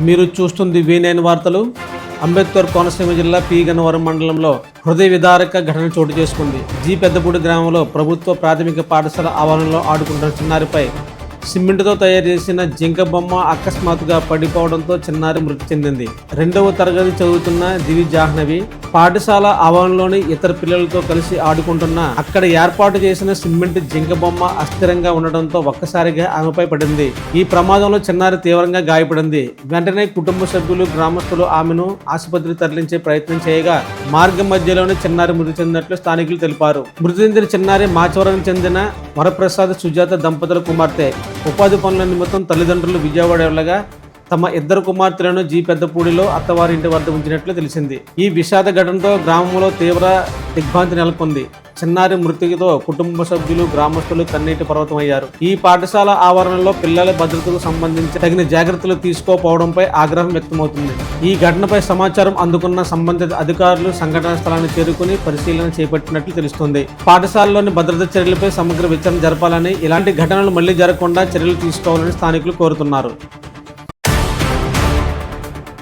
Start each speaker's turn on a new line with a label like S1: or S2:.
S1: మీరు చూస్తుంది V9 వార్తలు. అంబేద్కర్ కోనసీమ జిల్లా పి గన్నవరం మండలంలో హృదయ విదారక ఘటన చోటు చేసుకుంది. జి పెద్దపూడి గ్రామంలో ప్రభుత్వ ప్రాథమిక పాఠశాల ఆవరణలో ఆడుకుంటున్న చిన్నారిపై సిమెంటుతో తయారు చేసిన జింక బొమ్మ అకస్మాత్తుగా పడిపోవడంతో చిన్నారి మృతి చెందింది. 2వ తరగతి చదువుతున్న దివి జాహ్నవి పాఠశాల ఆవరణలోని ఇతర పిల్లలతో కలిసి ఆడుకుంటున్న అక్కడ ఏర్పాటు చేసిన సిమెంట్ జింక బొమ్మ అస్థిరంగా ఉండడంతో ఒక్కసారిగా ఆమెపై పడింది. ఈ ప్రమాదంలో చిన్నారి తీవ్రంగా గాయపడింది. వెంటనే కుటుంబ సభ్యులు, గ్రామస్తులు ఆమెను ఆసుపత్రికి తరలించే ప్రయత్నం చేయగా మార్గం మధ్యలోనే చిన్నారి మృతి చెందినట్లు స్థానికులు తెలిపారు. మృతి చెందిన చిన్నారి మాచవరం చెందిన వరప్రసాద్, సుజాత దంపతుల కుమార్తె. ఉపాధి పనుల నిమిత్తం తల్లిదండ్రులు విజయవాడ వెళ్ళగా తమ 2 కుమార్తెలను జి పెద్దపూడిలో అత్తవారింటి వద్ద ఉంచినట్లు తెలిసింది. ఈ విషాద ఘటనతో గ్రామంలో తీవ్ర దిగ్భ్రాంతి నెలకొంది. చిన్నారి మృతితో కుటుంబ సభ్యులు, గ్రామస్తులు కన్నీటి పర్వతం అయ్యారు. ఈ పాఠశాల ఆవరణలో పిల్లల భద్రతకు సంబంధించి తగిన జాగ్రత్తలు తీసుకోకపోవడంపై ఆగ్రహం వ్యక్తమవుతుంది. ఈ ఘటనపై సమాచారం అందుకున్న సంబంధిత అధికారులు సంఘటనా స్థలాన్ని చేరుకుని పరిశీలన చేపట్టినట్లు తెలుస్తోంది. పాఠశాలలోని భద్రతా చర్యలపై సమగ్ర విచారణ జరపాలని, ఇలాంటి ఘటనలు మళ్లీ జరగకుండా చర్యలు తీసుకోవాలని స్థానికులు కోరుతున్నారు.